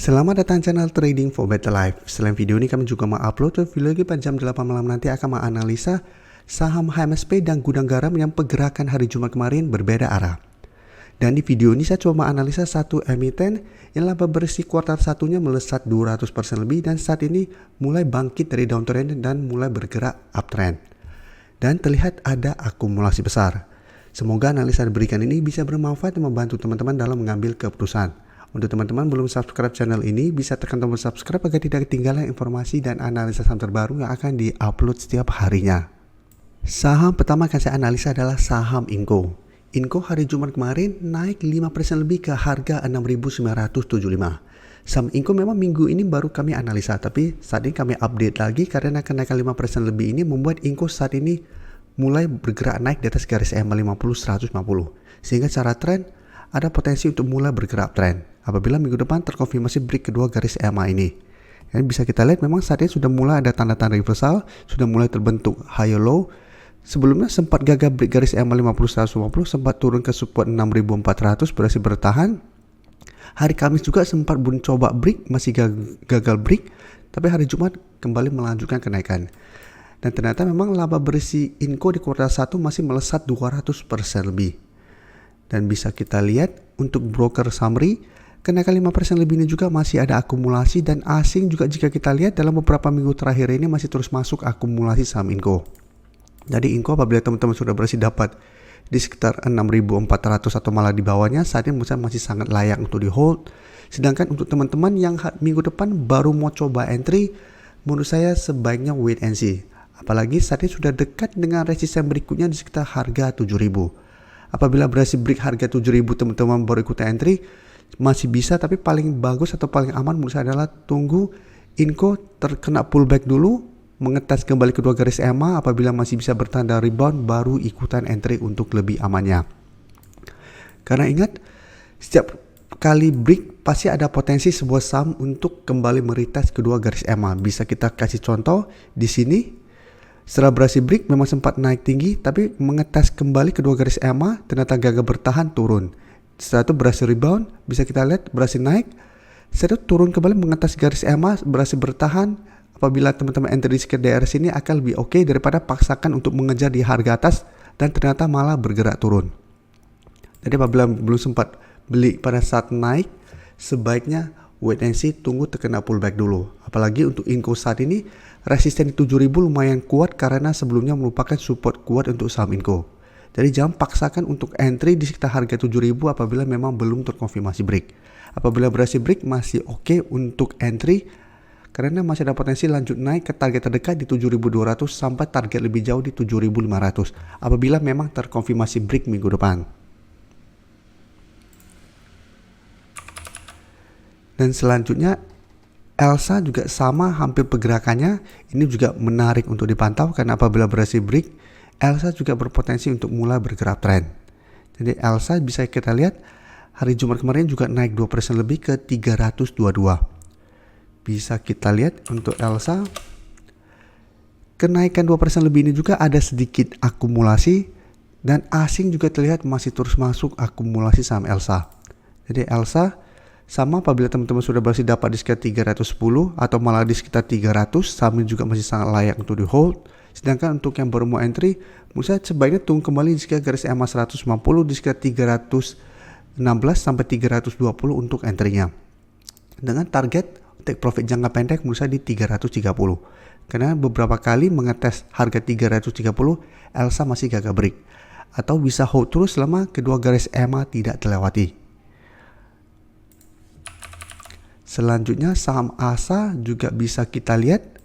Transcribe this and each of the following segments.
Selamat datang channel Trading for Better Life. Selain video ini kami juga mengupload video lagi pada jam 8 malam nanti akan menganalisa saham HMSP dan gudang garam yang pergerakan hari Jumat kemarin berbeda arah. Dan di video ini saya coba menganalisa satu emiten yang laba bersih kuartal satunya melesat 200% lebih dan saat ini mulai bangkit dari downtrend dan mulai bergerak uptrend. Dan terlihat ada akumulasi besar. Semoga analisa yang diberikan ini bisa bermanfaat dan membantu teman-teman dalam mengambil keputusan. Untuk teman-teman belum subscribe channel ini, bisa tekan tombol subscribe agar tidak ketinggalan informasi dan analisa saham terbaru yang akan diupload setiap harinya. Saham pertama akan saya analisa adalah saham Inco. Inco hari Jumat kemarin naik 5% lebih ke harga 6.975. Saham Inco memang minggu ini baru kami analisa, tapi saat ini kami update lagi karena kenaikan 5% lebih ini membuat Inco saat ini mulai bergerak naik di atas garis EMA 50-150. Sehingga secara tren ada potensi untuk mulai bergerak tren apabila minggu depan terkonfirmasi break kedua garis EMA ini. Yang bisa kita lihat memang saat ini sudah mulai ada tanda-tanda reversal, sudah mulai terbentuk higher low. Sebelumnya sempat gagal break garis EMA 50-150, sempat turun ke support 6.400 berhasil bertahan. Hari Kamis juga sempat mencoba break, masih gagal break, tapi hari Jumat kembali melanjutkan kenaikan. Dan ternyata memang laba bersih Inco di kuartal 1 masih melesat 200% lebih. Dan bisa kita lihat untuk broker summary, kenaikan 5% lebih ini juga masih ada akumulasi dan asing juga jika kita lihat dalam beberapa minggu terakhir ini masih terus masuk akumulasi saham Inco. Jadi Inco apabila teman-teman sudah berhasil dapat di sekitar 6.400 atau malah di bawahnya, saat ini masih sangat layak untuk di hold. Sedangkan untuk teman-teman yang minggu depan baru mau coba entry, menurut saya sebaiknya wait and see. Apalagi saat ini sudah dekat dengan resisten berikutnya di sekitar harga 7.000. Apabila berhasil break harga 7.000 teman-teman baru ikut entry, masih bisa, tapi paling bagus atau paling aman menurut saya adalah tunggu Inco terkena pullback dulu, mengetes kembali kedua garis EMA, apabila masih bisa bertanda rebound baru ikutan entry untuk lebih amannya. Karena ingat, setiap kali break pasti ada potensi sebuah saham untuk kembali meretest kedua garis EMA. Bisa kita kasih contoh di sini. Setelah berhasil break memang sempat naik tinggi, tapi mengetes kembali kedua garis EMA ternyata gagal bertahan, turun. Setelah itu berhasil rebound, bisa kita lihat berhasil naik. Setelah itu turun kembali mengetes garis EMA, berhasil bertahan. Apabila teman-teman entry di sekitar daerah sini akan lebih oke daripada paksakan untuk mengejar di harga atas dan ternyata malah bergerak turun. Jadi apabila belum sempat beli pada saat naik, sebaiknya wait and see, tunggu terkena pullback dulu. Apalagi untuk Inco saat ini resisten di 7.000 lumayan kuat karena sebelumnya merupakan support kuat untuk saham Inco. Jadi jangan paksakan untuk entry di sekitar harga 7.000 apabila memang belum terkonfirmasi break. Apabila berhasil break masih oke untuk entry karena masih ada potensi lanjut naik ke target terdekat di 7.200 sampai target lebih jauh di 7.500 apabila memang terkonfirmasi break minggu depan. Dan selanjutnya Elsa juga sama hampir pergerakannya, ini juga menarik untuk dipantau karena apabila berhasil break, Elsa juga berpotensi untuk mulai bergerak tren. Jadi Elsa bisa kita lihat hari Jumat kemarin juga naik 2% lebih ke 322. Bisa kita lihat untuk Elsa, kenaikan 2% lebih ini juga ada sedikit akumulasi dan asing juga terlihat masih terus masuk akumulasi saham Elsa. Jadi Elsa sama apabila teman-teman sudah berhasil dapat di sekitar 310 atau malah di sekitar 300, saham juga masih sangat layak untuk di hold. Sedangkan untuk yang baru mau entry, menurut saya sebaiknya tunggu kembali di sekitar garis EMA 150 di sekitar 316 sampai 320 untuk entry-nya. Dengan target take profit jangka pendek menurut saya di 330. Karena beberapa kali mengetes harga 330, Elsa masih gagal break. Atau bisa hold terus selama kedua garis EMA tidak terlewati. Selanjutnya saham ASA juga bisa kita lihat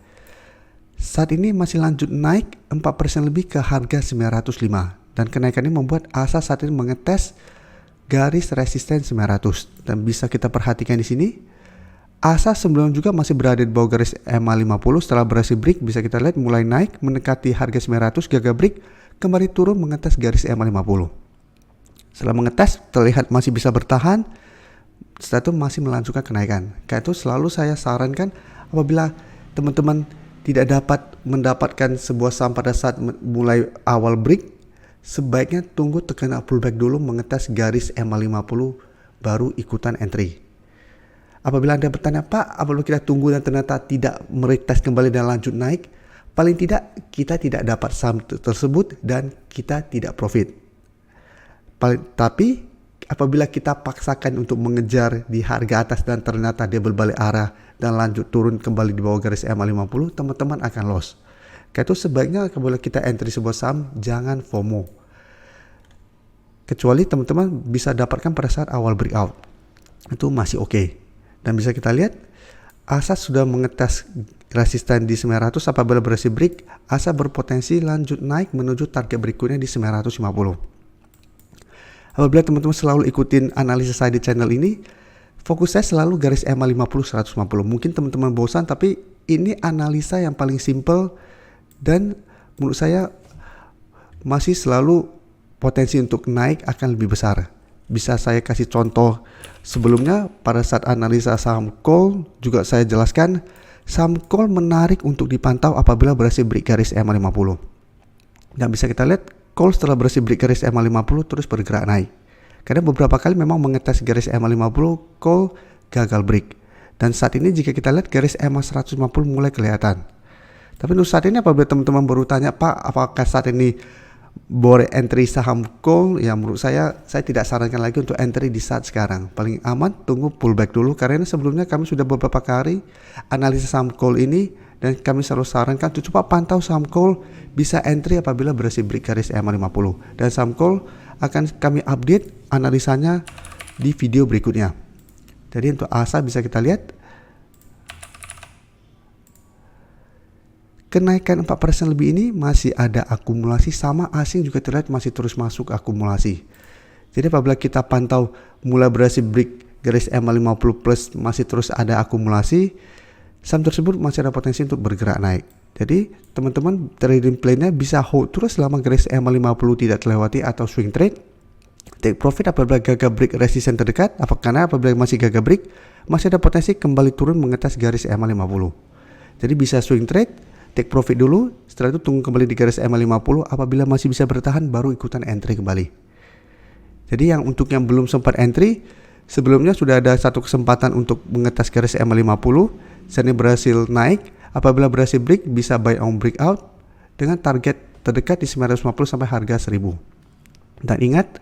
saat ini masih lanjut naik 4% lebih ke harga 905 dan kenaikan ini membuat ASA saat ini mengetes garis resisten 900 dan bisa kita perhatikan di sini ASA sebelum juga masih berada di bawah garis EMA 50. Setelah berhasil break bisa kita lihat mulai naik mendekati harga 900, gagal break kembali turun mengetes garis EMA 50. Setelah mengetes terlihat masih bisa bertahan. Setelah itu masih melanjutkan kenaikan. Karena itu selalu saya sarankan apabila teman-teman tidak dapat mendapatkan sebuah saham pada saat mulai awal break, sebaiknya tunggu terkena pullback dulu mengetes garis EMA 50 baru ikutan entry. Apabila Anda bertanya, Pak, apabila kita tunggu dan ternyata tidak meretest kembali dan lanjut naik, paling tidak kita tidak dapat saham tersebut dan kita tidak profit. Tapi apabila kita paksakan untuk mengejar di harga atas dan ternyata dia berbalik arah dan lanjut turun kembali di bawah garis EMA 50, teman-teman akan loss. Karena itu sebaiknya apabila kita entry sebuah saham, jangan FOMO. Kecuali teman-teman bisa dapatkan pada saat awal breakout. Itu masih oke. Dan bisa kita lihat, ASA sudah mengetes resisten di 900. Apabila berhasil break, ASA berpotensi lanjut naik menuju target berikutnya di 950. Apabila teman-teman selalu ikutin analisa saya di channel ini, fokus saya selalu garis EMA 50 150. Mungkin teman-teman bosan, tapi ini analisa yang paling simple dan menurut saya masih selalu potensi untuk naik akan lebih besar. Bisa saya kasih contoh sebelumnya pada saat analisa saham call juga saya jelaskan saham call menarik untuk dipantau apabila berhasil break garis EMA 50. Dan bisa kita lihat call setelah berhasil break garis EMA 50 terus bergerak naik. Karena beberapa kali memang mengetes garis EMA 50, call gagal break. Dan saat ini jika kita lihat garis EMA 150 mulai kelihatan. Tapi untuk saat ini apabila teman-teman baru tanya, Pak, apakah saat ini boleh entry saham call? Ya menurut saya tidak sarankan lagi untuk entry di saat sekarang. Paling aman tunggu pullback dulu, karena sebelumnya kami sudah beberapa kali analisa saham call ini dan kami selalu sarankan untuk coba pantau saham call, bisa entry apabila berhasil break garis EMA 50. Dan saham call akan kami update analisanya di video berikutnya. Jadi untuk ASA bisa kita lihat kenaikan 4% lebih ini masih ada akumulasi, sama asing juga terlihat masih terus masuk akumulasi. Jadi apabila kita pantau mulai berhasil break garis EMA 50 plus masih terus ada akumulasi, saham tersebut masih ada potensi untuk bergerak naik. Jadi teman-teman trading plan-nya bisa hold terus selama garis EMA 50 tidak terlewati atau swing trade. Take profit apabila gagal break resisten terdekat, karena apabila masih gagal break masih ada potensi kembali turun mengetes garis EMA 50. Jadi bisa swing trade, take profit dulu, setelah itu tunggu kembali di garis EMA 50, apabila masih bisa bertahan baru ikutan entry kembali. Jadi untuk yang belum sempat entry, sebelumnya sudah ada satu kesempatan untuk mengetes garis EMA 50, saat ini berhasil naik, apabila berhasil break bisa buy on breakout dengan target terdekat di 950 sampai harga 1000. Dan ingat,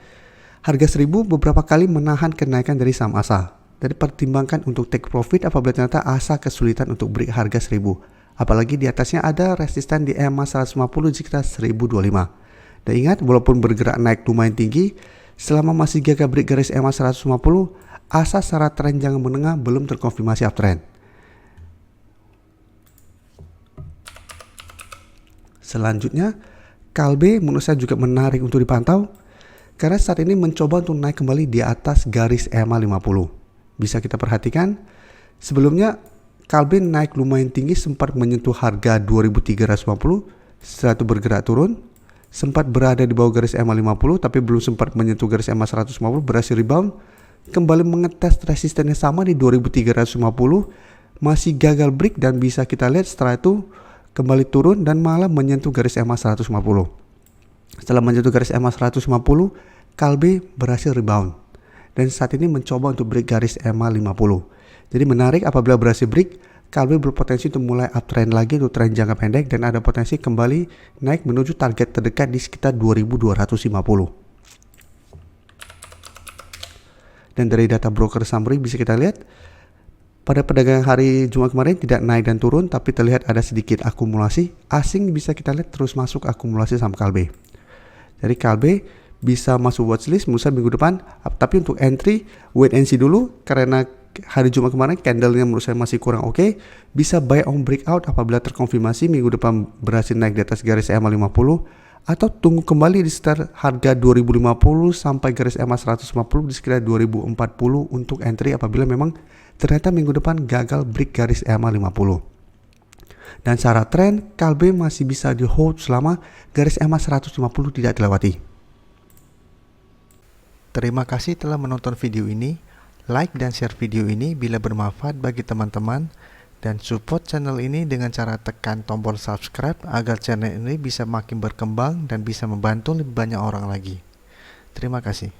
harga 1000 beberapa kali menahan kenaikan dari saham ASA. Jadi pertimbangkan untuk take profit apabila ternyata ASA kesulitan untuk break harga 1000. Apalagi di atasnya ada resisten di EMA 150 sekitar 1025. Dan ingat, walaupun bergerak naik lumayan tinggi, selama masih gagal break garis EMA 150, ASA secara tren jangka menengah belum terkonfirmasi uptrend. Selanjutnya, Kalbe menurut saya juga menarik untuk dipantau karena saat ini mencoba untuk naik kembali di atas garis EMA 50. Bisa kita perhatikan, sebelumnya Kalbe naik lumayan tinggi, sempat menyentuh harga 2350, setelah itu bergerak turun, sempat berada di bawah garis EMA 50 tapi belum sempat menyentuh garis EMA 150, berhasil rebound, kembali mengetes resistennya sama di 2350, masih gagal break dan bisa kita lihat setelah itu kembali turun dan malah menyentuh garis EMA 150. Setelah menyentuh garis EMA 150, Kalbe berhasil rebound dan saat ini mencoba untuk break garis EMA 50. Jadi menarik apabila berhasil break, Kalbe berpotensi untuk mulai uptrend lagi untuk tren jangka pendek dan ada potensi kembali naik menuju target terdekat di sekitar 2250. Dan dari data broker summary bisa kita lihat pada perdagangan hari Jumat kemarin tidak naik dan turun, tapi terlihat ada sedikit akumulasi. Asing bisa kita lihat terus masuk akumulasi saham Kalbe. Jadi Kalbe bisa masuk watchlist menurut saya minggu depan, tapi untuk entry wait and see dulu karena hari Jumat kemarin candlenya menurut saya masih kurang oke. Bisa buy on breakout apabila terkonfirmasi minggu depan berhasil naik di atas garis EMA 50, atau tunggu kembali di sekitar harga 2050 sampai garis EMA 150 di sekitar 2040 untuk entry apabila memang ternyata minggu depan gagal break garis EMA 50. Dan secara tren Kalbe masih bisa di hold selama garis EMA 150 tidak dilewati. Terima kasih telah menonton video ini. Like dan share video ini bila bermanfaat bagi teman-teman, dan support channel ini dengan cara tekan tombol subscribe agar channel ini bisa makin berkembang dan bisa membantu lebih banyak orang lagi. Terima kasih.